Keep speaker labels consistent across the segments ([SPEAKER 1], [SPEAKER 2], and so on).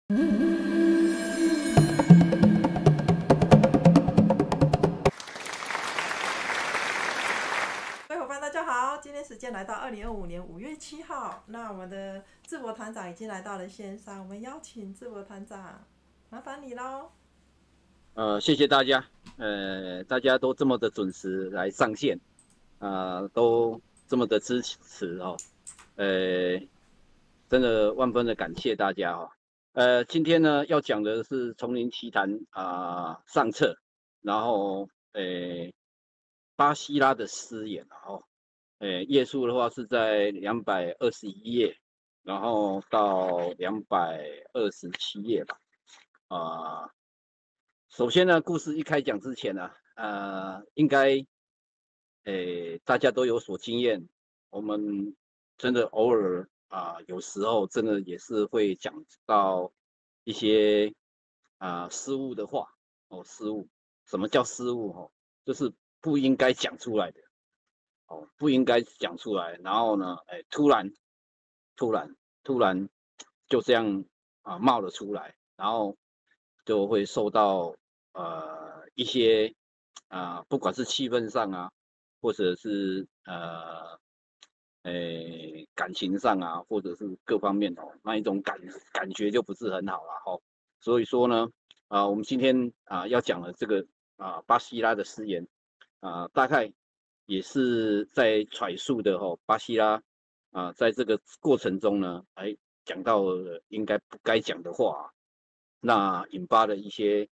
[SPEAKER 1] 各位伙伴，大家好！今天时间来到2025年5月7号，那我们的智博团长已经来到了线上，我们邀请智博团长，麻烦你喽。
[SPEAKER 2] 谢谢大家，大家都这么的准时来上线，都这么的支持哦，真的万分的感谢大家哦。今天呢要讲的是丛林奇谭上册，然后巴西拉的诗眼哦，页数的话是在221页，然后到227页吧，首先呢，故事一开讲之前呢，应该，大家都有所经验，我们真的偶尔有时候真的也是会讲到一些失误的话哦，失误，什么叫失误哦？就是不应该讲出来的哦，不应该讲出来，然后呢，突然突然就这样冒了出来，然后就会受到一些不管是气氛上或者是感情上或者是各方面哦，那一种感觉就不是很好了哦。所以说呢，我们今天要讲的这个巴西拉的诗言大概也是在揣述的巴西拉在这个过程中呢，讲到了应该不该讲的话，那引发了一些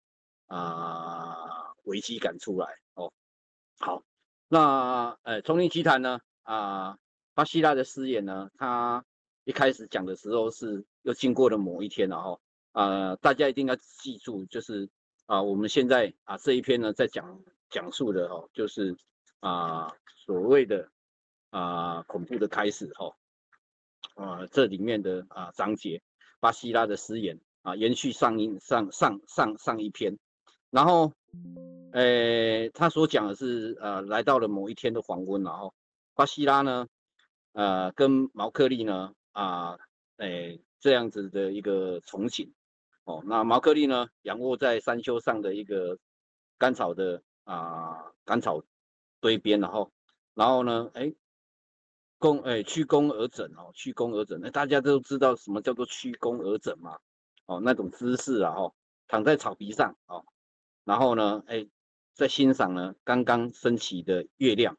[SPEAKER 2] 危机感出来哦。好，那丛林奇谭呢巴西拉的诗眼呢，他一开始讲的时候是又经过了某一天然后大家一定要记住，就是我们现在这一篇呢在讲述的就是所谓的恐怖的开始这里面的章节，巴西拉的诗言延续上一篇，然后他所讲的是来到了某一天的黄昏，然后巴西拉呢跟毛克利呢这样子的一个憧憬哦，那毛克利呢仰卧在山丘上的一个干草干草堆边，然后呢屈肱而枕屈肱而枕，大家都知道什么叫做屈肱而枕嘛？哦，那种姿势躺在草皮上然后呢，在欣赏呢刚刚升起的月亮。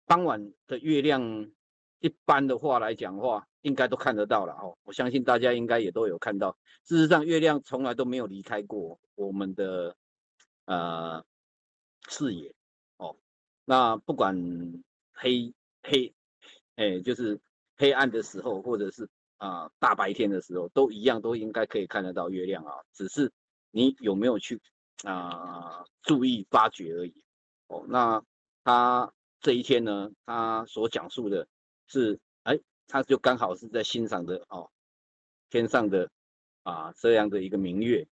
[SPEAKER 2] 傍晚的月亮，一般的话来讲的话，应该都看得到了我相信大家应该也都有看到。事实上，月亮从来都没有离开过我们的视野哦。那不管黑黑就是黑暗的时候，或者是大白天的时候，都一样，都应该可以看得到月亮只是你有没有去注意发掘而已哦。那他这一天呢，他所讲述的是，他就刚好是在欣赏的天上的这样的一个明月。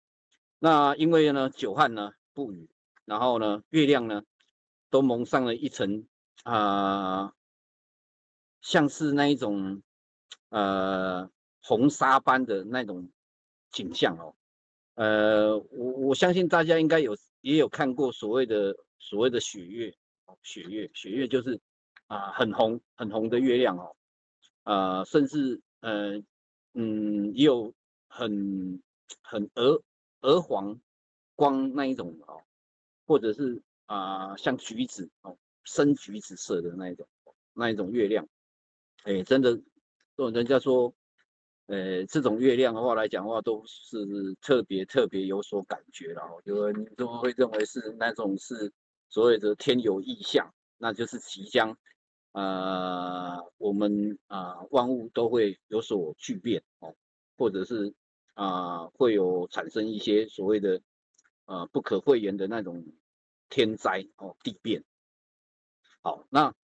[SPEAKER 2] 那因为呢久旱呢不雨，然后呢月亮呢都蒙上了一层像是那一种红纱般的那种景象我相信大家应该也有看过所谓的雪月雪月就是很红的月亮甚至也有很鹅黄光那一种或者是像橘子深橘子色的那一种月亮，真的，人家说，这种月亮的话来讲的话，都是特别有所感觉了有人都会认为是那种是所谓的天有异象，那就是即将我们万物都会有所巨变或者是会有产生一些所谓的不可讳言的那种天灾地变。好，那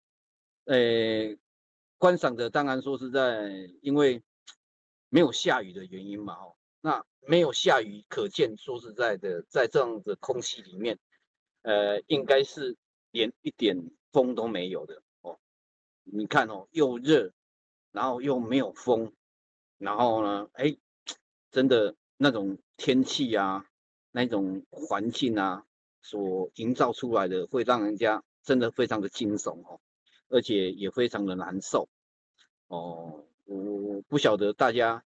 [SPEAKER 2] 观赏的当然说是因为没有下雨的原因嘛那没有下雨，可见说实在的，在这样的空气里面，应该是连一点风都没有的你看又热，然后又没有风，然后呢，真的那种天气啊，那种环境啊，所营造出来的，会让人家真的非常的惊悚哦，而且也非常的难受哦。我不晓得大家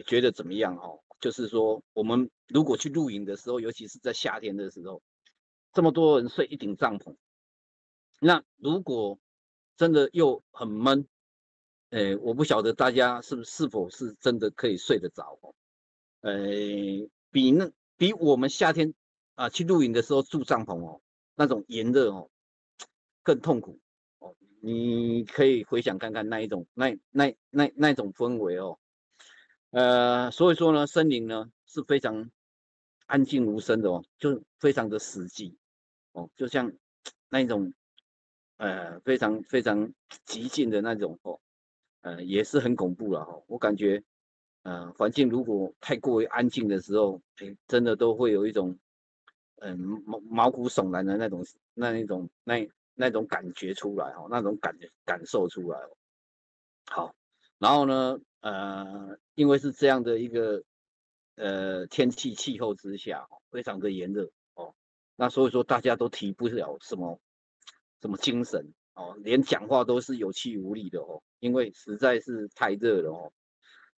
[SPEAKER 2] 觉得怎么样哦？就是说，我们如果去露营的时候，尤其是在夏天的时候，这么多人睡一顶帐篷，那如果真的又很闷，我不晓得大家是否是真的可以睡得着哦。呃，比我们夏天去露营的时候住帐篷哦，那种炎热哦更痛苦哦。你可以回想看看那种氛围哦。所以说呢，森林呢是非常安静无声的哦，就非常的死寂哦，就像那一种非常非常寂静的那种哦，也是很恐怖了哦。我感觉环境如果太过于安静的时候，真的都会有一种毛骨悚然的那种感觉出来哦，那种感受出来哦。好，然后呢，因为是这样的一个天气气候之下，非常的炎热哦，那所以说大家都提不了什么精神哦，连讲话都是有气无力的哦，因为实在是太热了哦。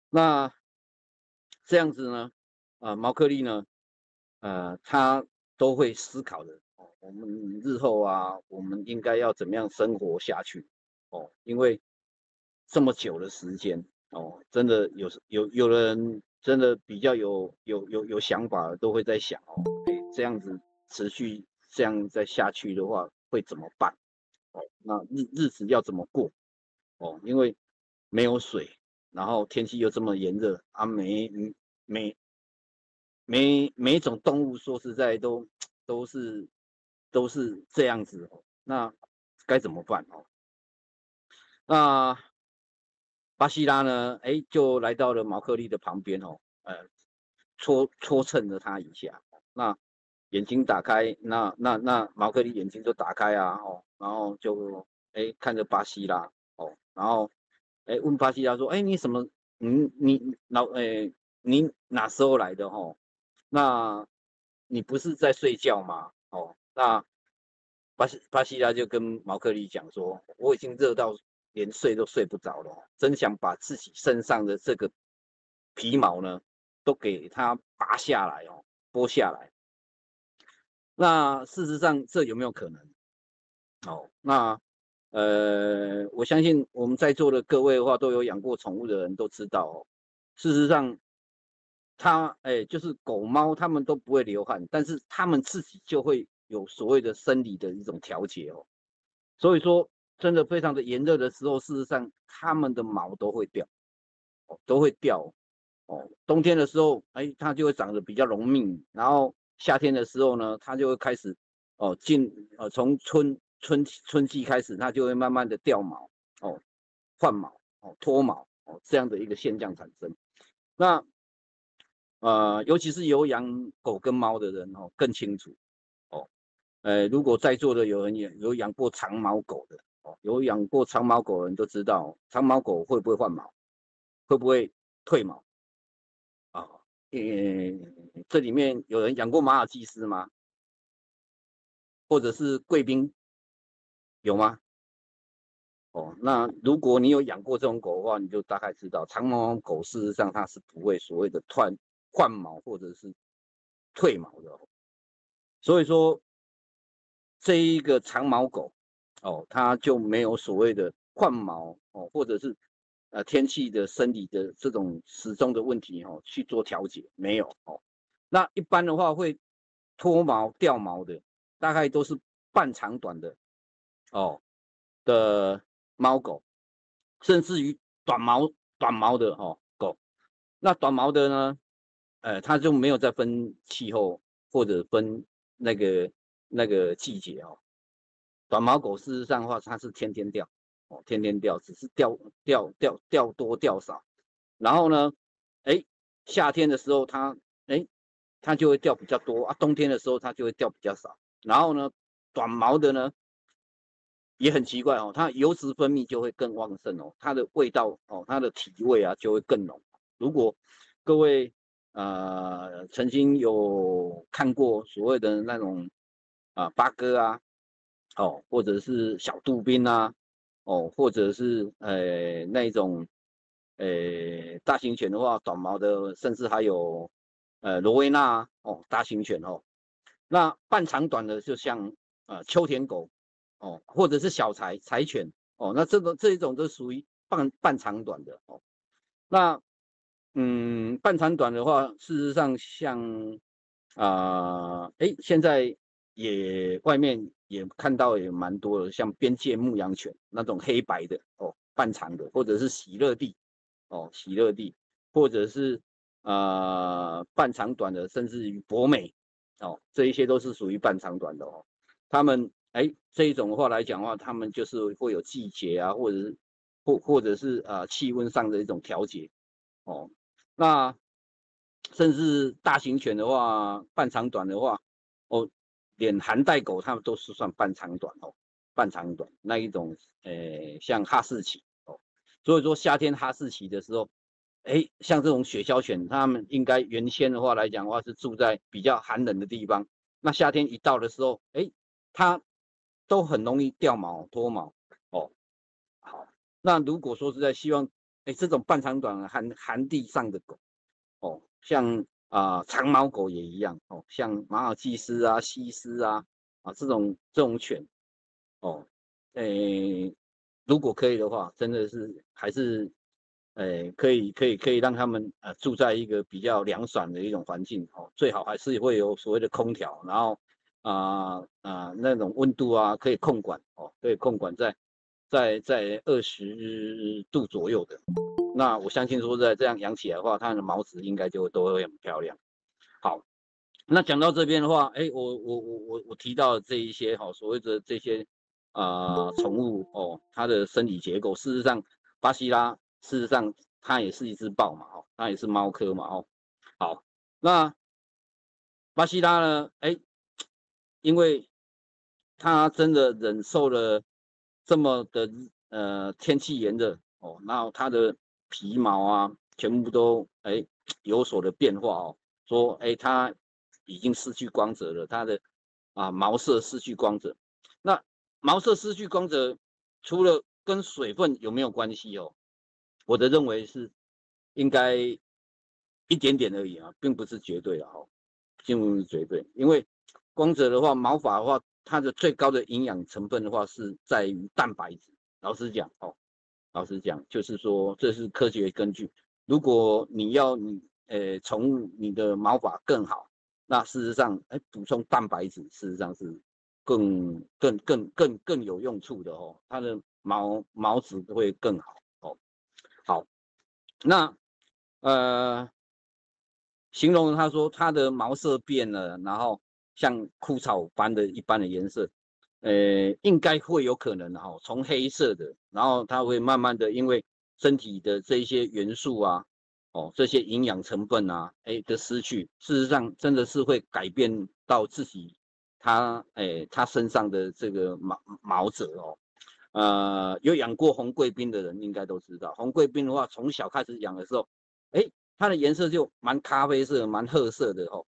[SPEAKER 2] 那这样子呢，毛克利呢，他都会思考的哦，我们日后啊，我们应该要怎么样生活下去哦，因为这么久的时间哦，真的有人真的比较有想法的，都会在想哦，这样子持续这样再下去的话会怎么办？哦，那日子要怎么过？哦，因为没有水，然后天气又这么炎热啊，每每一种动物说实在都是都是这样子哦，那该怎么办哦？那巴西拉呢？就来到了毛克利的旁边哦，搓蹭了他一下，那眼睛打开，那毛克利眼睛就打开啊，哦，然后就看着巴西拉哦，然后问巴西拉说，你什么？你哪时候来的哦？那你不是在睡觉吗？哦，那巴西拉就跟毛克利讲说，我已经热到连睡都睡不着了，真想把自己身上的这个皮毛呢，都给它拔下来哦，剥下来。那事实上这有没有可能？哦，那我相信我们在座的各位的话，都有养过宠物的人都知道哦。事实上，就是狗猫，它们都不会流汗，但是它们自己就会有所谓的生理的一种调节哦。所以说，真的非常的炎热的时候，事实上它们的毛都会掉，都会掉哦。冬天的时候，它就会长得比较浓密，然后夏天的时候呢，它就会开始从春季开始，它就会慢慢的掉毛哦，换毛哦，脱毛哦，这样的一个现象产生。那尤其是有养狗跟猫的人哦，更清楚哦。如果在座的有人也有养过长毛狗的哦，有养过长毛狗的人都知道，长毛狗会不会换毛，会不会退毛啊？这里面有人养过马尔济斯吗？或者是贵宾有吗？哦，那如果你有养过这种狗的话，你就大概知道，长毛狗事实上它是不会所谓的换毛或者是退毛的哦。所以说，这一个长毛狗哦，它就没有所谓的换毛哦，或者是天气的生理的这种时钟的问题哦去做调节，没有哦。那一般的话会脱毛掉毛的，大概都是半长短的哦的猫狗，甚至于短毛的狗。那短毛的呢，它就没有再分气候或者分那个季节哦。短毛狗事实上的话，它是天天掉哦，天天掉，只是掉多掉少。然后呢，哎，夏天的时候哎它就会掉比较多啊，冬天的时候它就会掉比较少。然后呢，短毛的呢也很奇怪哦，它油脂分泌就会更旺盛哦，它的味道哦，它的体味啊就会更浓。如果各位曾经有看过所谓的那种八哥啊，哦，或者是小杜宾啊，哦，或者是那一种大型犬的话，短毛的，甚至还有罗威纳啊哦，大型犬哦。那半长短的就像秋田狗哦，或者是小柴犬哦，那这一种都属于半长短的哦。那半长短的话，事实上像现在外面也看到也蛮多的，像边界牧羊犬那种黑白的哦，半长的，或者是喜乐蒂，或者是半长短的，甚至于博美哦，这一些都是属于半长短的哦。他们这一种的话来讲的话，他们就是会有季节啊，或者是气温上的一种调节哦。那甚至大型犬的话，半长短的话，哦，连寒带狗它们都是算半长短哦，半长短那一种，像哈士奇哦，所以说夏天哈士奇的时候，像这种雪橇犬，它们应该原先的话来讲的话是住在比较寒冷的地方，那夏天一到的时候，它都很容易掉毛脱毛哦。好，那如果说是在希望，这种半长短的寒地上的狗。哦，像长毛狗也一样哦，像马尔济斯啊、西施啊这种犬哦，如果可以的话，真的是还是可以让他们住在一个比较凉爽的一种环境哦，最好还是会有所谓的空调，然后那种温度啊可以控管哦，可以控管在20度左右的。那我相信说在这样养起来的话，它的毛质应该就都会很漂亮。好，那讲到这边的话，我提到这一些所谓的这些宠物哦，它的生理结构，事实上巴西拉事实上它也是一只豹嘛哦，它也是猫科嘛哦。好，那巴西拉呢，因为它真的忍受了这么的天气炎热哦，然后它的皮毛啊全部都有所的变化哦，说它已经失去光泽了，它的毛色失去光泽。那毛色失去光泽，除了跟水分有没有关系哦？我的认为是应该一点点而已啊，并不是绝对的哦，并不是绝对，因为光泽的话，毛发的话，它的最高的营养成分的话是在于蛋白质。老实讲，就是说这是科学根据。如果你要宠物你的毛发更好，那事实上，补充蛋白质事实上是更有用处的哦，它的毛质会更好哦。好，那形容他说它的毛色变了，然后像枯草般的一般的颜色，应该会有可能哈，从黑色的，然后它会慢慢的因为身体的这一些元素啊，哦这些营养成分啊，的失去，事实上真的是会改变到自己它身上的这个毛泽哦。有养过红贵宾的人应该都知道，红贵宾的话，从小开始养的时候，它的颜色就蛮咖啡色、蛮褐色的哦。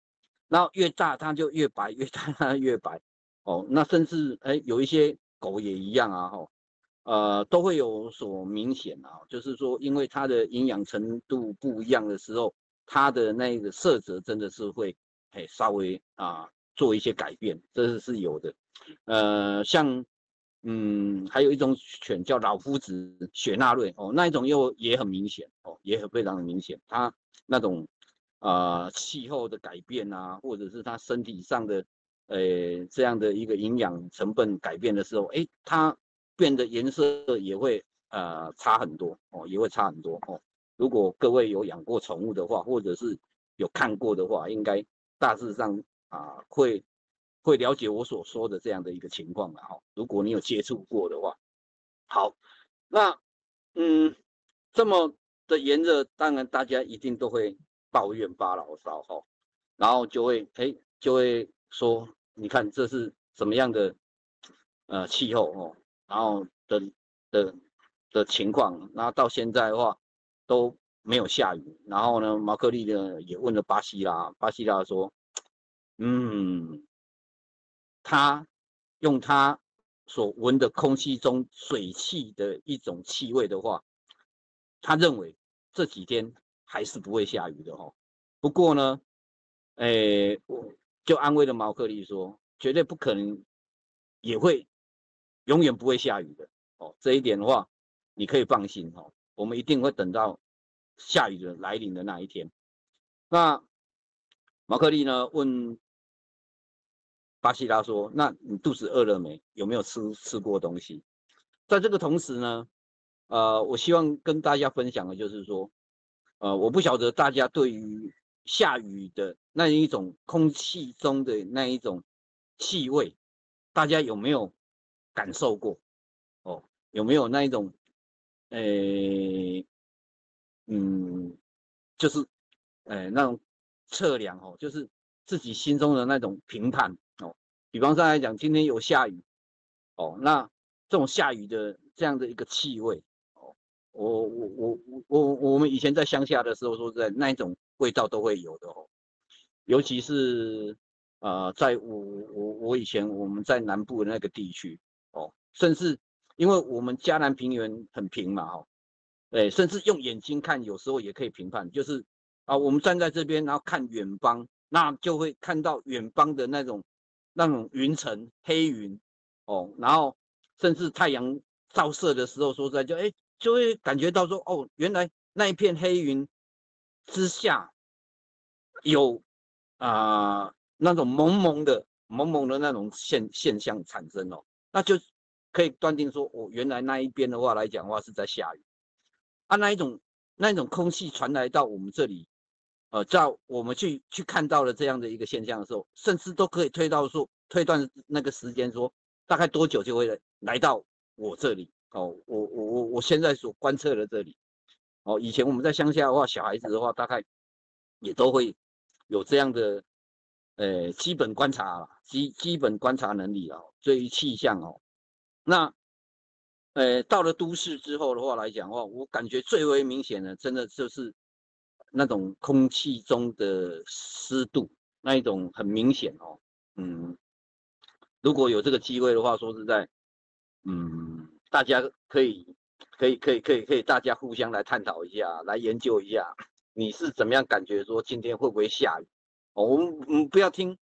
[SPEAKER 2] 然后越大它就越白，越大它越白哦。那甚至有一些狗也一样啊，都会有所明显啊，就是说因为它的营养程度不一样的时候，它的那个色泽真的是会稍微做一些改变，这是有的。像还有一种犬叫老夫子雪纳瑞哦，那一种也很明显哦，也非常的明显，它那种气候的改变啊，或者是它身体上的这样的一个营养成分改变的时候，它变的颜色也会差很多哦，也会差很多哦。如果各位有养过宠物的话，或者是有看过的话，应该大致上会了解我所说的这样的一个情况了哈。如果你有接触过的话，好，那这么的炎热，当然大家一定都会抱怨发牢骚哈，然后就会说，你看这是什么样的气候哦，然后的情况，然后到现在的话都没有下雨。然后呢，毛克利呢也问了巴西拉，巴西拉说，他用他所闻的空气中水汽的一种气味的话，他认为这几天还是不会下雨的哦。不过呢，我就安慰了毛克利说，绝对不可能，也会永远不会下雨的哦。这一点的话，你可以放心哦，我们一定会等到下雨的来临的那一天。那毛克利呢问巴西拉说：“那你肚子饿了没？有没有吃过东西？”在这个同时呢，我希望跟大家分享的就是说，我不晓得大家对于下雨的那一种空气中的那一种气味，大家有没有感受过？哦，有没有那一种，就是那种测量哦，就是自己心中的那种评判哦。比方上来讲，今天有下雨哦，那这种下雨的这样的一个气味哦，我们以前在乡下的时候，说实在那一种味道都会有的哦，尤其是在我以前我们在南部的那个地区哦，甚至因为我们嘉南平原很平嘛哦，甚至用眼睛看有时候也可以评判，就是我们站在这边，然后看远方，那就会看到远方的那种云层黑云哦，然后甚至太阳照射的时候，说实在就会感觉到说哦，原来那一片黑云之下有那种蒙蒙的那种现象产生哦，那就可以断定说哦，原来那一边的话来讲的话是在下雨那一种空气传来到我们这里，在我们去看到了这样的一个现象的时候，甚至都可以推断那个时间说大概多久就会来到我这里哦，我现在所观测的这里哦，以前我们在乡下的话，小孩子的话大概也都会有这样的基本观察啦，基本观察能力啊，对于气象哦。那到了都市之后的话来讲的话，我感觉最为明显的，真的就是那种空气中的湿度，那一种很明显哦。嗯，如果有这个机会的话，说实在，大家可以大家互相来探讨一下，来研究一下，你是怎么样感觉说今天会不会下雨？哦，我们不要听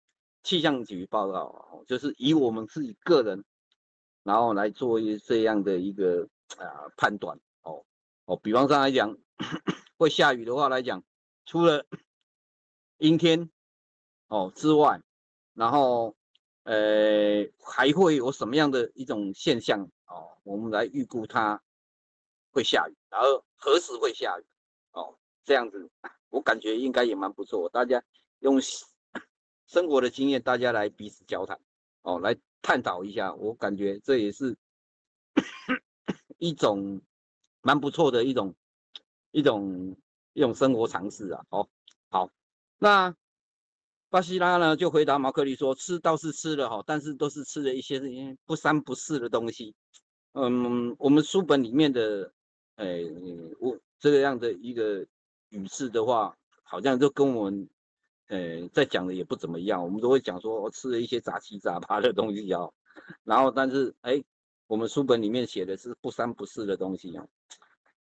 [SPEAKER 2] 气象局报告，就是以我们自己个人，然后来做这样的一个判断哦。比方上来讲，会下雨的话来讲，除了阴天哦之外，然后还会有什么样的一种现象哦？我们来预估它会下雨，然后何时会下雨哦？这样子，我感觉应该也蛮不错。大家用生活的经验，大家来彼此交谈哦，来探讨一下。我感觉这也是一种蛮不错的一种生活常识啊。哦，好，那巴西拉呢就回答毛克利说，吃倒是吃了哈，但是都是吃了一些不三不四的东西。我们书本里面的，我这个样的一个语式的话，好像就跟我们，在讲的也不怎么样。我们都会讲说，我吃了一些杂七杂八的东西哦，然后但是我们书本里面写的是不三不四的东西哦。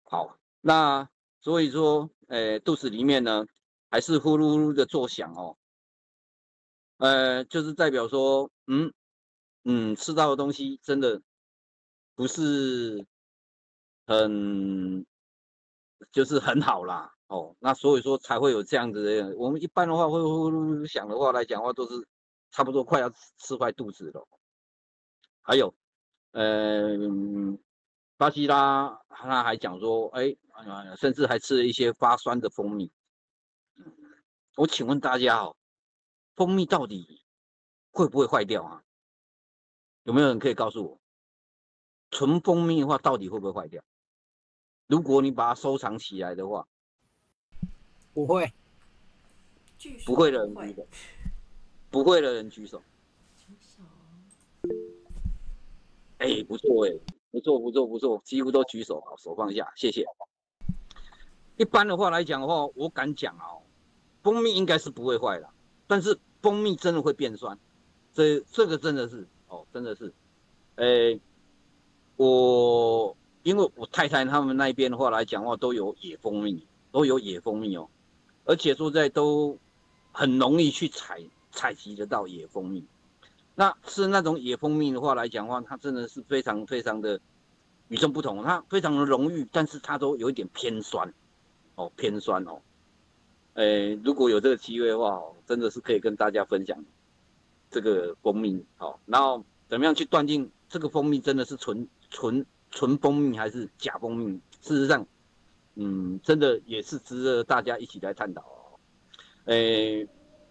[SPEAKER 2] 好，那所以说，肚子里面呢还是呼噜呼噜的作响哦，就是代表说，吃到的东西真的不是很，就是很好啦，哦，那所以说才会有这样子的。我们一般的话会呼噜响的话来讲的话，都是差不多快要吃坏肚子了。还有，呃，巴西拉他还讲说，甚至还吃了一些发酸的蜂蜜。我请问大家哦，蜂蜜到底会不会坏掉啊？有没有人可以告诉我，纯蜂蜜的话到底会不会坏掉？如果你把它收藏起来的话，
[SPEAKER 3] 不会。
[SPEAKER 2] 不会的人举手。不会的人举手。不错不错，几乎都举手，好，手放下，谢谢。一般的话来讲的话，我敢讲哦，蜂蜜应该是不会坏的，但是蜂蜜真的会变酸，这个真的是哦，真的是，诶，因为我太太他们那边的话来讲的话，都有野蜂蜜，哦，而且说在都很容易去采集得到野蜂蜜。那吃那种野蜂蜜的话来讲的话，它真的是非常非常的与众不同，它非常的浓郁，但是它都有一点偏酸哦，偏酸哦。如果有这个机会的话，真的是可以跟大家分享这个蜂蜜，好，然后怎么样去断定这个蜂蜜真的是纯蜂蜜还是假蜂蜜？事实上，真的也是值得大家一起来探讨哦。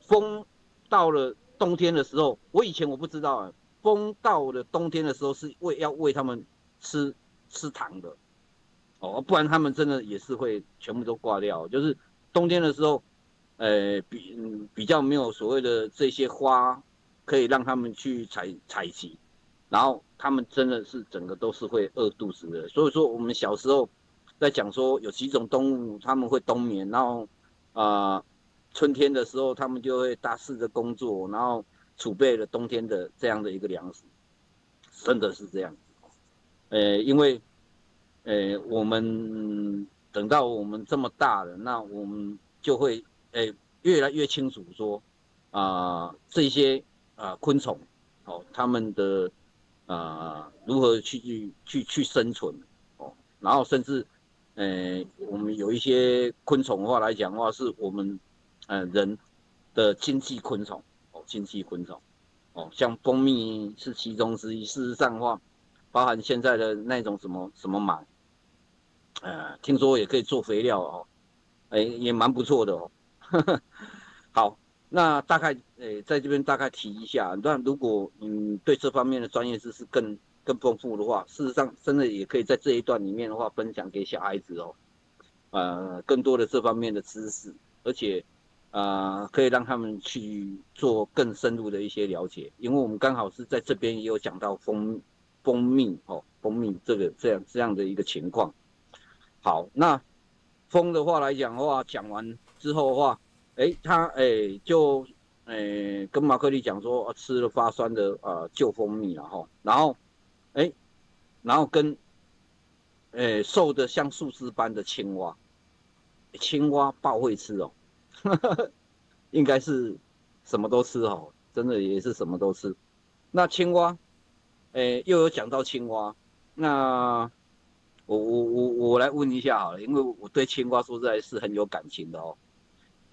[SPEAKER 2] 蜂到了冬天的时候，我以前我不知道啊，蜂到了冬天的时候是要喂它们吃糖的哦，不然它们真的也是会全部都挂掉。就是冬天的时候，比较没有所谓的这些花可以让它们去采集，然后它们真的是整个都是会饿肚子的。所以说我们小时候在讲说有几种动物它们会冬眠，然后春天的时候它们就会大肆的工作，然后储备了冬天的这样的一个粮食，真的是这样。因为我们等到我们这么大了，那我们就会越来越清楚说这些昆虫哦，它们的如何去生存哦，然后甚至我们有一些昆虫的话来讲的话，是我们人的经济昆虫哦，经济昆虫哦，像蜂蜜是其中之一。事实上的话，包含现在的那种什么螨，听说也可以做肥料哦，也蛮不错的哦。好，那大概在这边大概提一下，那如果对这方面的专业知识更丰富的话，事实上真的也可以在这一段里面的话分享给小孩子哦，更多的这方面的知识，而且可以让他们去做更深入的一些了解，因为我们刚好是在这边也有讲到蜂蜜哦，蜂蜜这样的一个情况。好，那蜂的话来讲的话，讲完之后的话，他就跟马克利讲说，吃了发酸的旧蜂蜜了哈，然后跟瘦的像树枝般的青蛙，青蛙爆会吃哦，应该是什么都吃哦，真的也是什么都吃。那青蛙，又有讲到青蛙，那我来问一下好了，因为我对青蛙说实在是很有感情的哦。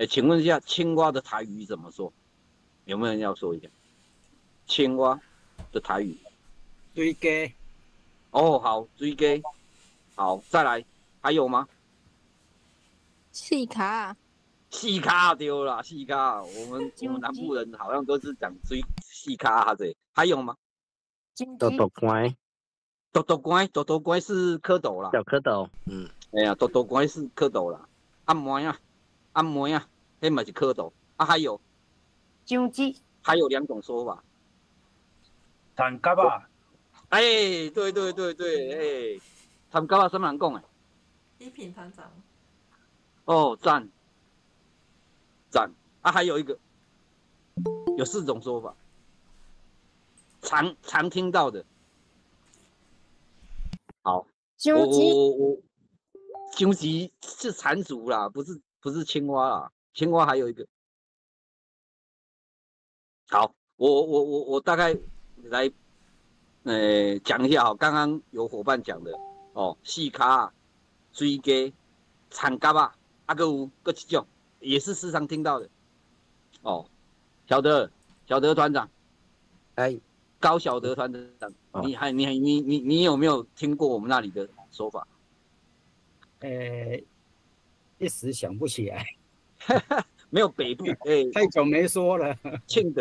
[SPEAKER 2] 请问一下，青蛙的台语怎么说？有没有人要说一下？青蛙的台语？
[SPEAKER 3] 水鸡。
[SPEAKER 2] 哦，好，水鸡。好，再来，还有吗？
[SPEAKER 4] 细卡。
[SPEAKER 2] 细卡对啦，细卡。我们南部人好像都是讲细卡哈子。还有吗？
[SPEAKER 3] 豆豆乖。
[SPEAKER 2] 豆豆乖是蝌蚪啦。
[SPEAKER 3] 小蝌蚪。
[SPEAKER 2] 哎呀，豆豆乖是蝌蚪啦。按摩呀，那嘛是蝌蚪。还有。
[SPEAKER 4] 金鸡。
[SPEAKER 2] 还有2种说法。
[SPEAKER 3] 坦嘎巴。
[SPEAKER 2] 对，坦嘎巴什么人讲的？
[SPEAKER 1] 一品团长。
[SPEAKER 2] 哦，赞。还有一个，有4种说法，常听到的。好，我鸠吉是蟾蜍啦，不是青蛙啦，青蛙还有一个。好，我大概来讲一下哈，刚刚有伙伴讲的哦，细卡、水鸡、产蛤啊，各几种也是时常听到的哦。小德团长，高小德团长，你有没有听过我们那里的说法？
[SPEAKER 3] 一时想不起来。
[SPEAKER 2] 没有北部，
[SPEAKER 3] 太久没说了。
[SPEAKER 2] 庆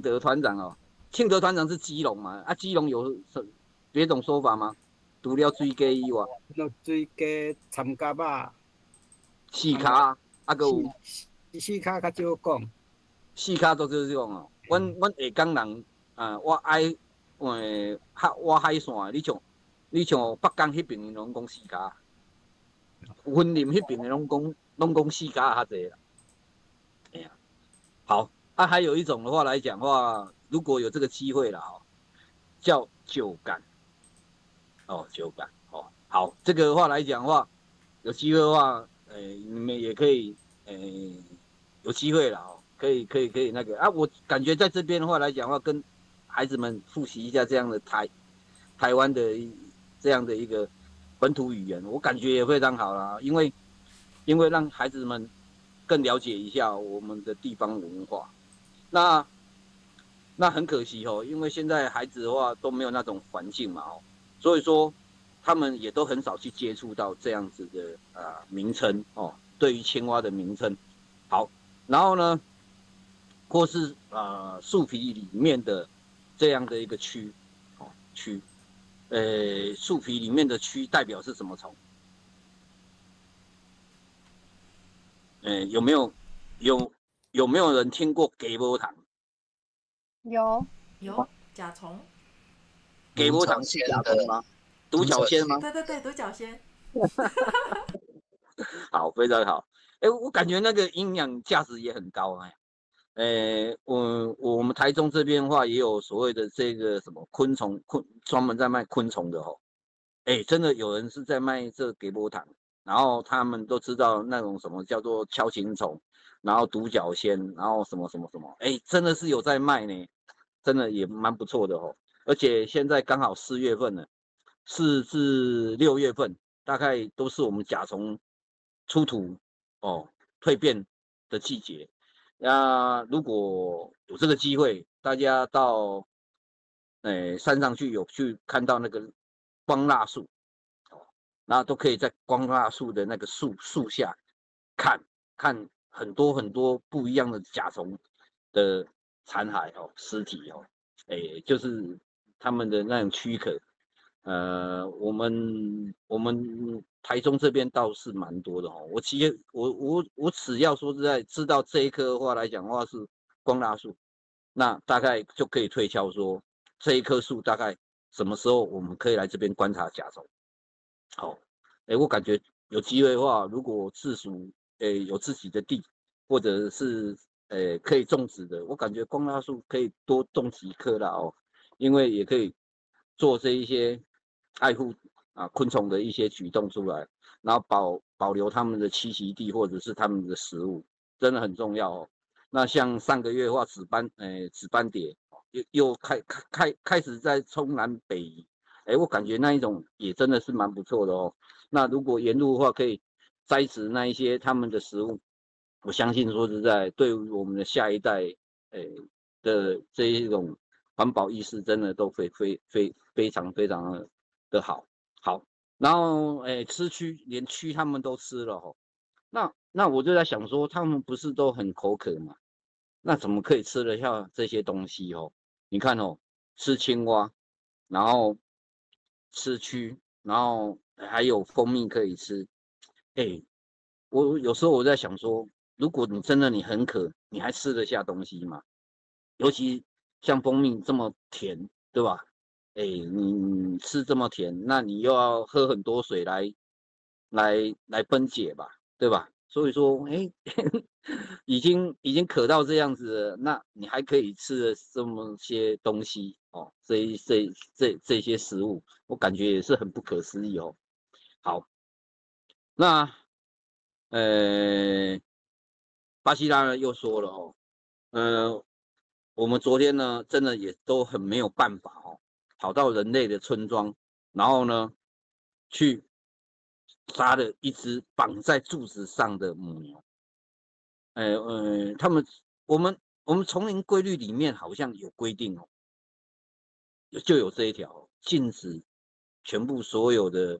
[SPEAKER 2] 德团长哦，庆德团长是基隆嘛？基隆有别种说法吗？除了水鸡以外，
[SPEAKER 3] 水鸡、参加吧。
[SPEAKER 2] 细卡有
[SPEAKER 3] 细卡较少讲。
[SPEAKER 2] 细卡都是这种哦。阮下港人我爱我海线，你像北港迄边拢讲细卡。阮林迄边的拢讲四家较济啦。哎呀，好啊，还有一种的话来讲的话，如果有这个机会啦，叫酒感。酒感好，这个的话来讲的话，有机会的话，你们也可以，有机会了可以那个啊，我感觉在这边的话来讲的话，跟孩子们复习一下这样的台湾的这样的一个本土语言，我感觉也非常好啦，因为让孩子们更了解一下我们的地方文化。那很可惜因为现在孩子的话都没有那种环境嘛所以说他们也都很少去接触到这样子的名称对于青蛙的名称。好，然后呢，或是树皮里面的这样的一个蛆树皮里面的蛆代表是什么虫？有没有人听过鸡母糖？
[SPEAKER 4] 有
[SPEAKER 1] 甲虫。
[SPEAKER 2] 鸡母糖是甲虫吗？独角仙吗？
[SPEAKER 1] 对，独角仙。
[SPEAKER 2] 好，非常好。我感觉那个营养价值也很高我们台中这边的话，也有所谓的这个什么专门在卖昆虫的真的有人是在卖这个给波糖，然后他们都知道那种什么叫做锹形虫，然后独角仙，然后什么什么什么，真的是有在卖呢，真的也蛮不错的而且现在刚好4月份了，4至6月份，大概都是我们甲虫出土蜕变的季节。那如果有这个机会，大家到山上去有去看到那个光蜡树然后都可以在光蜡树的那个树下看很多很多不一样的甲虫的残骸尸体就是他们的那种躯壳。我们台中这边倒是蛮多的我只要说实在知道这一棵的话来讲的话是光蜡树，那大概就可以推敲说这一棵树大概什么时候我们可以来这边观察甲虫。好，我感觉有机会的话，如果自属有自己的地，或者是可以种植的，我感觉光蜡树可以多种几棵啦因为也可以做这一些爱护昆虫的一些举动出来，然后保留他们的栖息地或者是他们的食物，真的很重要那像上个月的话，紫斑蝶又开始在冲南北移，我感觉那一种也真的是蛮不错的那如果沿路的话，可以栽植那一些他们的食物，我相信说实在，对于我们的下一代的这一种环保意识，真的都非常的好。然后吃蛆，连蛆他们都吃了那我就在想说，他们不是都很口渴吗？那怎么可以吃得下这些东西你看吃青蛙，然后吃蛆，然后还有蜂蜜可以吃。我有时候我在想说，如果你很渴，你还吃得下东西吗？尤其像蜂蜜这么甜，对吧？你吃这么甜，那你又要喝很多水来分解吧，对吧？所以说，已经渴到这样子了，那你还可以吃了这么些东西这些食物，我感觉也是很不可思议好，那巴西拉呢又说了我们昨天呢真的也都很没有办法跑到人类的村庄，然后呢去杀了一只绑在柱子上的母牛。我们丛林规律里面好像有规定就有这一条禁止全部所有的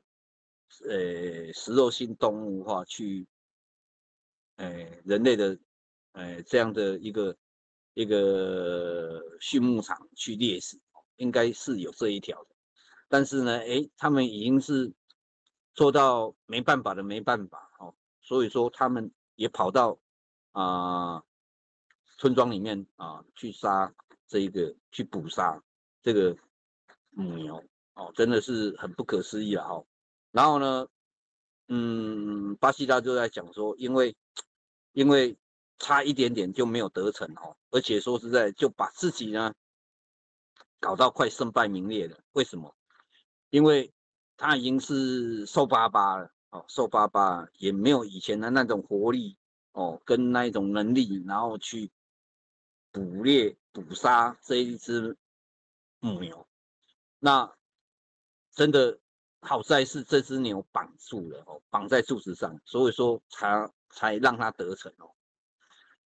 [SPEAKER 2] 食肉性动物去人类的这样的一个畜牧场去猎食，应该是有这一条的。但是呢，他们已经是做到没办法的没办法所以说他们也跑到村庄里面去去捕杀这个母牛真的是很不可思议了然后呢，巴西拉就在讲说，因为差一点点就没有得逞哦，而且说实在就把自己呢搞到快身败名裂了。为什么？因为他已经是瘦巴巴了哦，瘦巴巴也没有以前的那种活力哦，跟那一种能力，然后去捕猎捕杀这一只母牛。那真的好在是这只牛绑住了哦，绑在柱子上，所以说才让它得逞哦。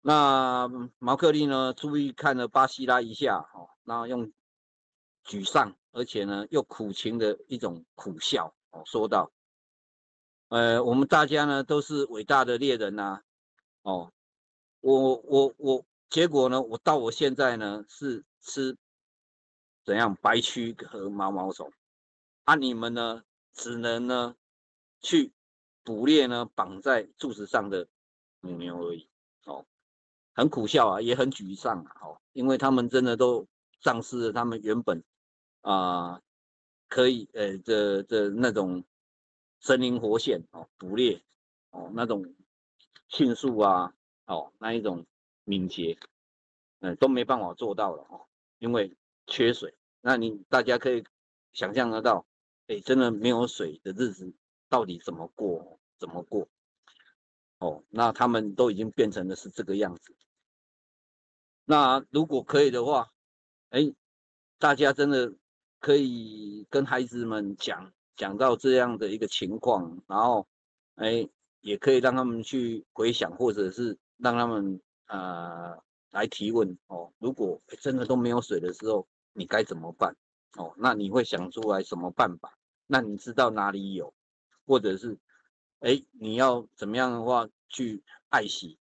[SPEAKER 2] 那毛克利呢，注意看了巴西拉一下哦，那用沮丧而且呢又苦情的一种苦笑哦，说道：我们大家呢都是伟大的猎人呐、哦，我，结果呢，我到我现在呢是吃怎样白蛆和毛毛虫，啊，你们呢只能呢去捕猎呢绑在柱子上的母牛而已，哦，很苦笑啊，也很沮丧啊，哦，因为他们真的都丧失了他们原本可以的那种生灵活现哦，捕猎哦那种迅速啊，哦那一种敏捷，都没办法做到了哦，因为缺水。那大家可以想象得到，真的没有水的日子到底怎么过？怎么过？哦，那他们都已经变成的是这个样子。那如果可以的话，大家真的可以跟孩子们讲到这样的一个情况，然后，也可以让他们去回想，或者是让他们来提问哦。如果真的都没有水的时候，你该怎么办？哦，那你会想出来什么办法？那你知道哪里有，或者是，你要怎么样的话去爱惜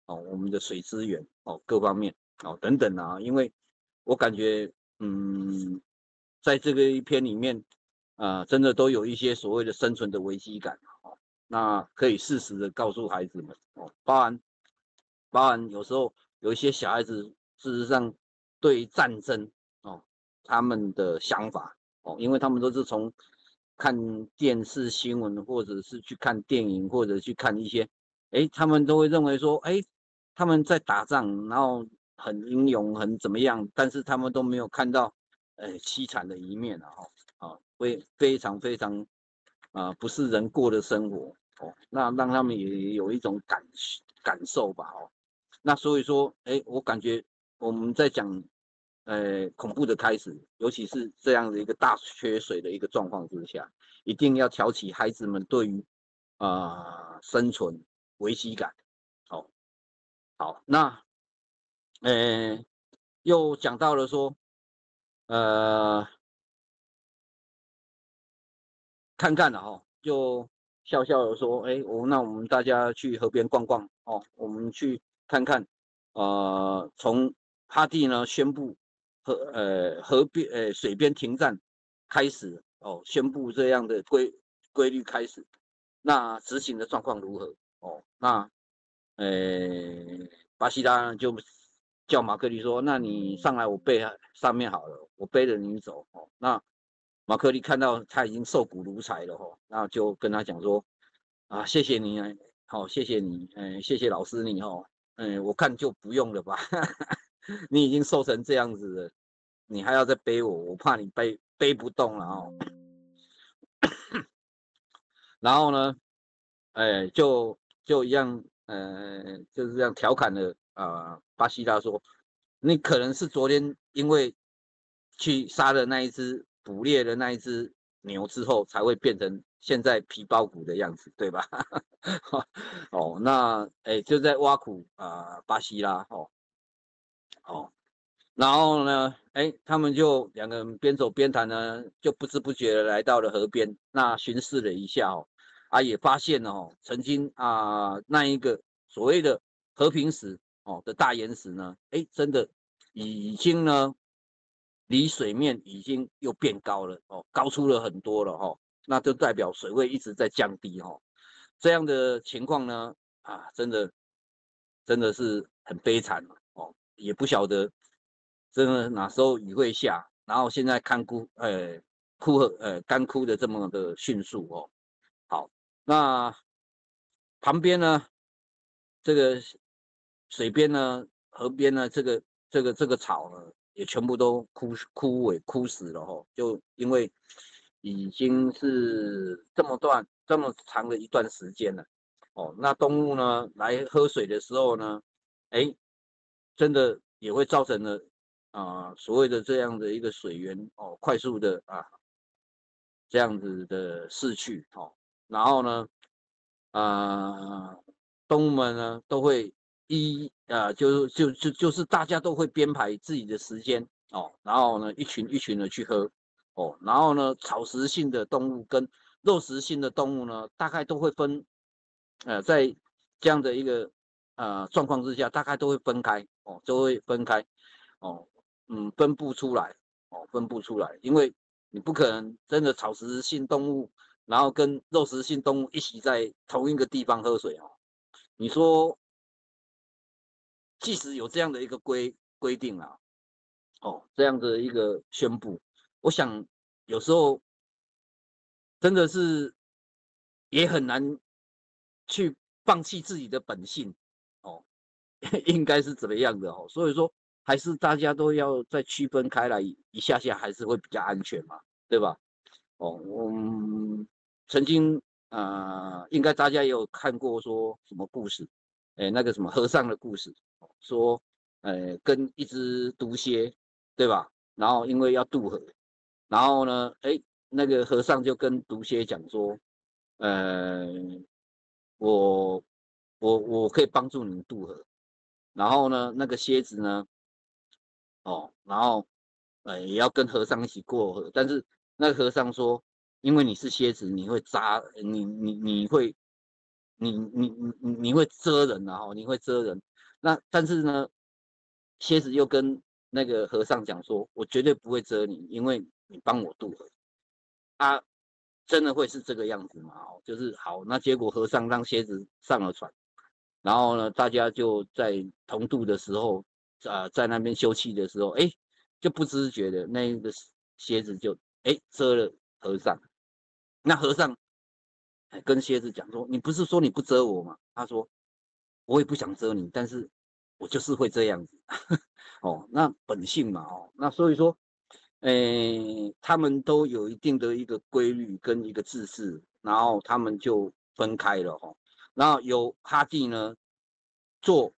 [SPEAKER 2] 哦我们的水资源哦各方面哦等等啊，因为我感觉在这个一篇里面真的都有一些所谓的生存的危机感哦，那可以适时的告诉孩子们哦，包含有时候有一些小孩子事实上对战争哦他们的想法哦，因为他们都是从看电视新闻或者是去看电影或者去看一些，他们都会认为说，他们在打仗，然后很英勇很怎么样，但是他们都没有看到凄惨的一面啊，会非常非常不是人过的生活哦，那让他们也有一种感受吧哦，那所以说，我感觉我们在讲恐怖的开始，尤其是这样的一个大缺水的一个状况之下，一定要挑起孩子们对于生存危机感。好，好，那又讲到了说，看看了哈，就笑笑的说，那我们大家去河边逛逛哦，我们去看看，从哈蒂呢宣布河边水边停战开始哦，宣布这样的规律开始，那执行的状况如何？哦，那呃巴西拉就叫马克利说，那你上来我背上面好了，我背着你走哦，那。马克利看到他已经瘦骨如柴了哦，那就跟他讲说，谢谢你啊，好，谢谢你，谢谢老师你哦，我看就不用了吧，你已经瘦成这样子了，你还要再背我，我怕你背不动了哦。然后呢，就一样，就是这样调侃的巴西拉说，你可能是昨天因为去杀了那一只捕猎的那一只牛之后，才会变成现在皮包骨的样子，对吧？哦，那就在挖苦巴西拉哦，然后呢，他们就两个人边走边谈呢，就不知不觉的来到了河边，那巡视了一下哦，也发现哦，曾经那一个所谓的和平石哦的大岩石呢，真的已经呢离水面已经又变高了哦，高出了很多了哦，那就代表水位一直在降低哦，这样的情况呢，真的是很悲惨哦，也不晓得真的哪时候雨会下，然后现在干枯的这么的迅速哦。好，那旁边呢，这个水边呢、河边呢，这个草呢，也全部都枯萎、枯死了哦。就因为已经是这么长的一段时间了哦。那动物呢来喝水的时候呢，哎，真的也会造成了所谓的这样的一个水源哦，快速的这样子的逝去哦。然后呢，动物们呢都会就是大家都会编排自己的时间哦，然后呢一群一群的去喝哦，然后呢草食性的动物跟肉食性的动物呢，大概都会在这样的一个状况之下，大概都会分开哦，都会分开哦，分布出来哦，分布出来，因为你不可能真的草食性动物，然后跟肉食性动物一起在同一个地方喝水哦。你说，即使有这样的一个规定啊，哦，这样的一个宣布，我想有时候真的是也很难去放弃自己的本性哦，应该是怎么样的哦？所以说，还是大家都要再区分开来一下下，还是会比较安全嘛，对吧？哦，我们曾经应该大家也有看过说什么故事，那个什么和尚的故事，说跟一只毒蝎，对吧？然后因为要渡河，然后呢，那个和尚就跟毒蝎讲说，呃，我我可以帮助你渡河，然后呢，那个蝎子呢，哦，然后也要跟和尚一起过河，但是那个和尚说，因为你是蝎子，你会扎你会你会蛰人啊，你会蛰人。那但是呢，蝎子又跟那个和尚讲说，我绝对不会蛰你，因为你帮我渡河。啊，真的会是这个样子吗？哦，就是好，那结果和尚让蝎子上了船，然后呢，大家就在同渡的时候，在那边休憩的时候，就不知觉的那个蝎子就蛰了和尚。那和尚跟蝎子讲说：“你不是说你不蛰我吗？”他说：“我也不想蛰你，但是我就是会这样子。哦，那本性嘛，哦，那所以说，他们都有一定的一个规律跟一个自式，然后他们就分开了哦。然后由哈蒂呢做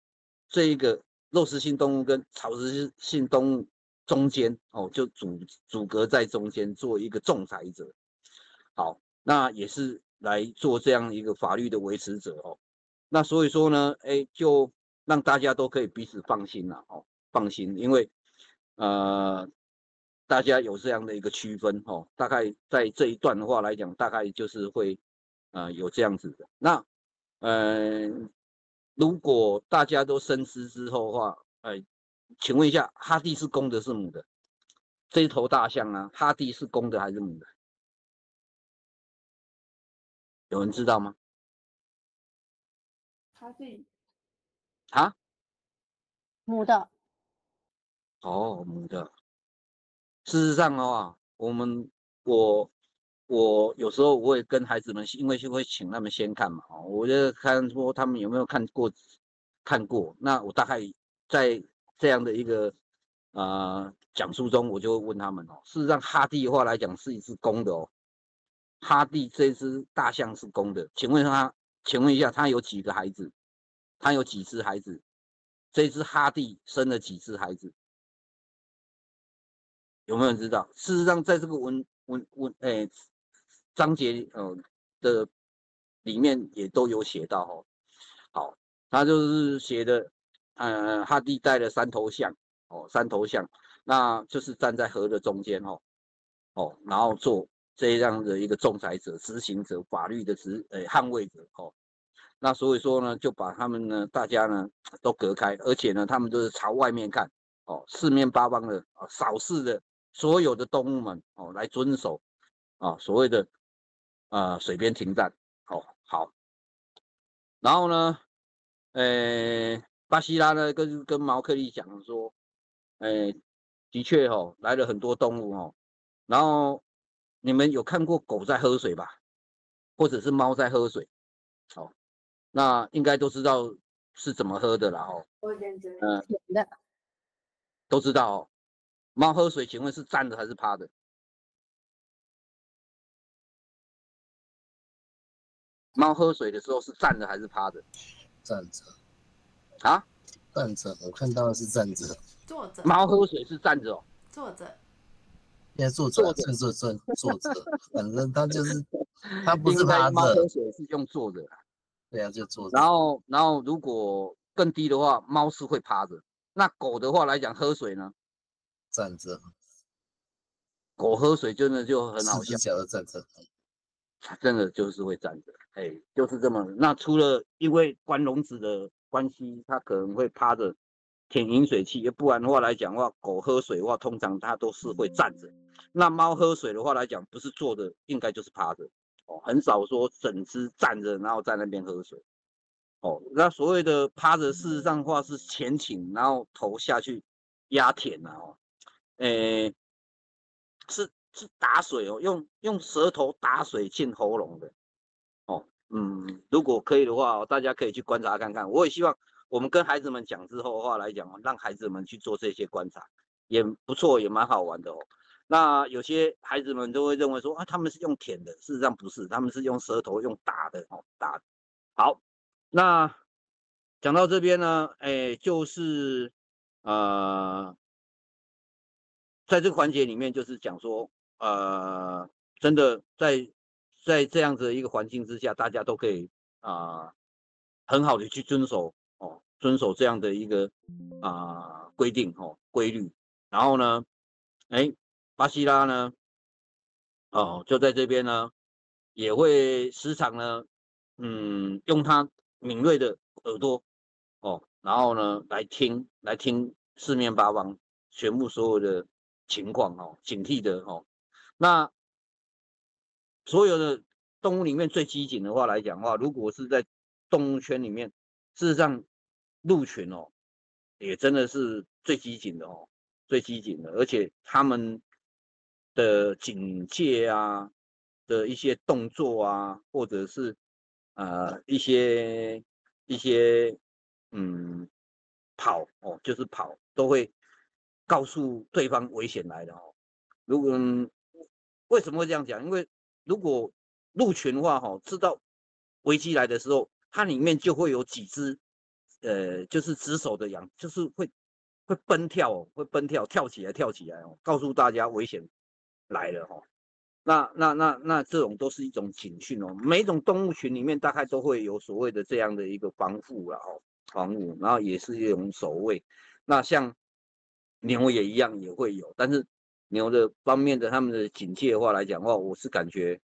[SPEAKER 2] 这一个肉食性动物跟草食性动物中间哦，就阻隔在中间做一个仲裁者。好，那也是来做这样一个法律的维持者哦。那所以说呢，就让大家都可以彼此放心了哦，放心，因为大家有这样的一个区分哦，大概在这一段的话来讲，大概就是会有这样子的。那呃，如果大家都深思之后的话，请问一下，哈蒂是公的是母的？这一头大象啊，哈蒂是公的还是母的？有人知道吗？
[SPEAKER 1] 哈蒂
[SPEAKER 2] 啊？
[SPEAKER 4] 母的，
[SPEAKER 2] 哦，母的。事实上的话，我我有时候我会跟孩子们，因为会请他们先看嘛，我就看说他们有没有看过。那我大概在这样的一个讲述中，我就会问他们哦，事实上哈蒂的话来讲是一只公的哦，哈蒂这只大象是公的，请问一下，他有几个孩子？他有几只孩子？这只哈蒂生了几只孩子？有没有人知道？事实上，在这个章节的里面也都有写到哦。好，他就是写的，哈蒂带了三头象哦，三头象，那就是站在河的中间哦，然后做这样的一个仲裁者、执行者、法律的捍卫者哦。那所以说呢，就把他们呢，大家呢都隔开，而且呢，他们都是朝外面看哦，四面八方的扫视的所有的动物们哦，来遵守所谓的水边停站哦。好，然后呢，巴西拉呢跟毛克利讲说，的确来了很多动物哦，然后你们有看过狗在喝水吧？或者是猫在喝水，哦，那应该都知道是怎么喝的啦，哦，
[SPEAKER 4] 甜的，
[SPEAKER 2] 都知道哦。猫喝水，请问是站着还是趴的？猫喝水的时候是站着还是趴的？
[SPEAKER 5] 站着
[SPEAKER 2] 啊？
[SPEAKER 5] 站着，我看到的是站着。
[SPEAKER 1] 坐着，
[SPEAKER 2] 猫喝水是站着哦。
[SPEAKER 1] 坐着，
[SPEAKER 5] 现在坐
[SPEAKER 2] 坐
[SPEAKER 5] 着，坐着，反正它就是它不是
[SPEAKER 2] 应该
[SPEAKER 5] 趴
[SPEAKER 2] 猫喝
[SPEAKER 5] 着，
[SPEAKER 2] 水是用坐着啦。
[SPEAKER 5] 对啊，就坐着。
[SPEAKER 2] 然后如果更低的话，猫是会趴着。那狗的话来讲，喝水呢？
[SPEAKER 5] 站着，
[SPEAKER 2] 狗喝水真的就很好笑，
[SPEAKER 5] 四只脚都站着。
[SPEAKER 2] 它真的就是会站着，哎，就是这么。那除了因为关笼子的关系，它可能会趴着舔饮水器，不然的话来讲的话，狗喝水的话，通常它都是会站着。那猫喝水的话来讲，不是坐着，应该就是趴着。哦，很少说整只站着，然后在那边喝水。哦，那所谓的趴着，事实上的话是前倾，然后头下去压舔啊，哦，诶，是打水哦，用舌头打水进喉咙的。哦，如果可以的话，大家可以去观察看看。我也希望我们跟孩子们讲之后的话来讲，让孩子们去做这些观察，也不错，也蛮好玩的哦。那有些孩子们都会认为说啊，他们是用舔的，事实上不是，他们是用舌头用打的哦，打的。好，那讲到这边呢，就是在这个环节里面，就是讲说，真的在这样子的一个环境之下，大家都可以很好的去遵守哦，遵守这样的一个规定哦规律。然后呢，巴西拉呢，哦就在这边呢，也会时常呢，用他敏锐的耳朵哦，然后呢来听四面八方全部所有的情况哦，警惕的哦。那所有的动物里面最机警的话来讲的话，如果是在动物圈里面，事实上鹿群哦，也真的是最机警的哦，最机警的，而且他们的警戒啊的一些动作啊，或者是一些跑哦，就是跑，都会告诉对方危险来了哦。如果为什么会这样讲？因为如果鹿群的话，知道危机来的时候，它里面就会有几只，就是值守的羊，就是会奔跳哦，会奔跳，跳起来哦，告诉大家危险来了哦。那这种都是一种警讯哦。每一种动物群里面大概都会有所谓的这样的一个防护啦哦，防护，然后也是一种守卫。那像牛也一样也会有，但是牛的方面的他们的警戒的话来讲的话，我是感觉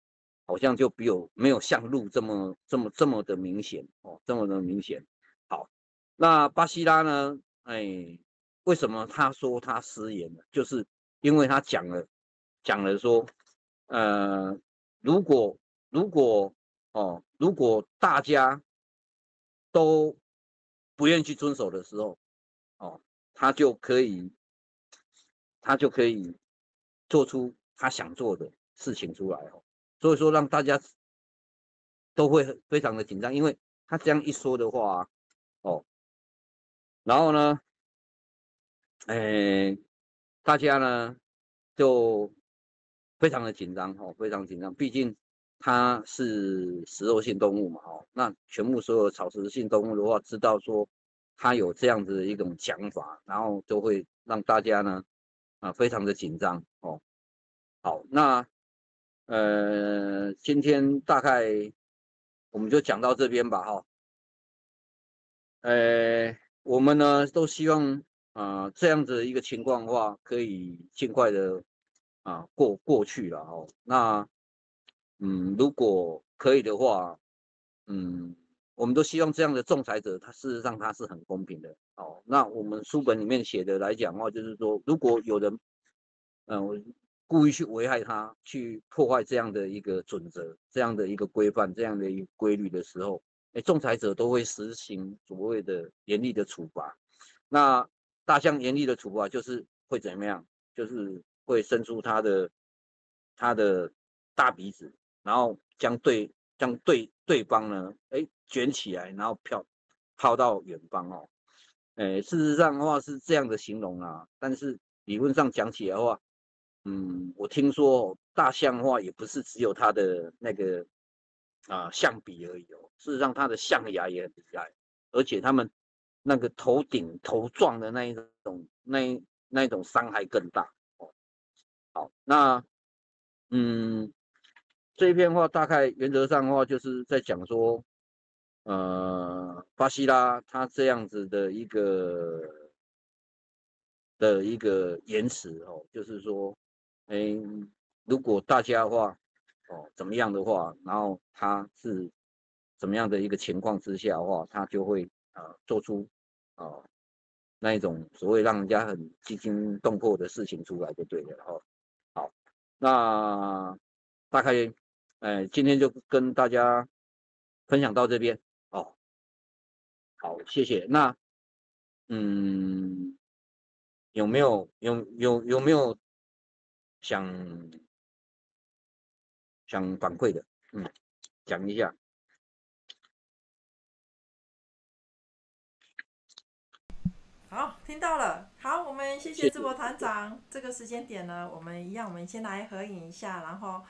[SPEAKER 2] 好像就没有像鹿这么的明显哦，这么的明显。好，那巴西拉呢？为什么他说他失言了？就是因为他讲了说，如果如果大家都不愿意去遵守的时候，哦，他就可以做出他想做的事情出来哦。所以说让大家都会非常的紧张，因为他这样一说的话，哦，然后呢，大家呢就非常的紧张哦，非常紧张，毕竟它是食肉性动物嘛，哦，那全部所有草食性动物的话，知道说它有这样子的一种讲法，然后就会让大家呢非常的紧张哦。好，那今天大概我们就讲到这边吧，哈。我们呢都希望这样子的一个情况的话，可以尽快的过去了哦。那如果可以的话，我们都希望这样的仲裁者，他事实上他是很公平的哦。那我们书本里面写的来讲的话，就是说，如果有人故意去危害他，去破坏这样的一个准则、这样的一个规范、这样的一个规律的时候，仲裁者都会实行所谓的严厉的处罚。那大象严厉的处罚就是会怎么样？就是会伸出他的大鼻子，然后将对将对方呢，卷起来，然后抛到远方哦。事实上的话是这样的形容啊，但是理论上讲起来的话，我听说大象的话也不是只有它的那个象鼻而已哦，事实上它的象牙也很厉害，而且它们那个头撞的那一种伤害更大哦。好，那这一篇话大概原则上的话就是在讲说，巴西拉他这样子的一个言辞哦，就是说，如果大家的话怎么样的话，然后他是怎么样的一个情况之下的话，他就会做出那一种所谓让人家很惊心动魄的事情出来就对了哦。好，那大概今天就跟大家分享到这边哦。好，谢谢。那有没有想反馈的？讲一下。
[SPEAKER 1] 好，听到了。好，我们谢谢智博团长。这个时间点呢，我们先来合影一下，然后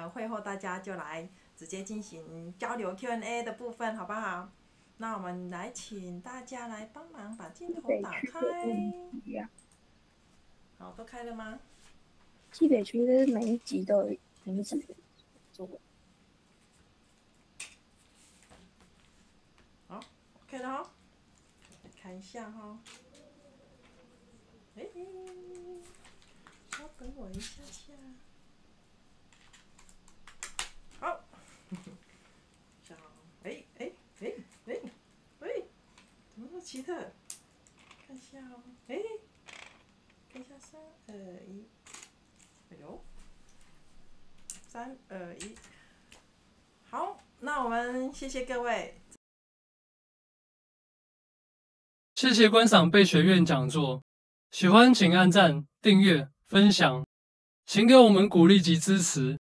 [SPEAKER 1] 会后大家就来直接进行交流 Q&A 的部分，好不好？那我们来请大家来帮忙把镜头打开。好，都开了吗？
[SPEAKER 6] 西北区的每一集都有名字做。
[SPEAKER 1] 好 ，OK 了哈。看一下哈。稍等我一下下。好。怎么那么奇特？看一下哦，看一下3、2、1，哎呦，3、2、1，好，那我们谢谢各位。
[SPEAKER 7] 谢谢观赏贝学院讲座，喜欢请按赞、订阅、分享，请给我们鼓励及支持。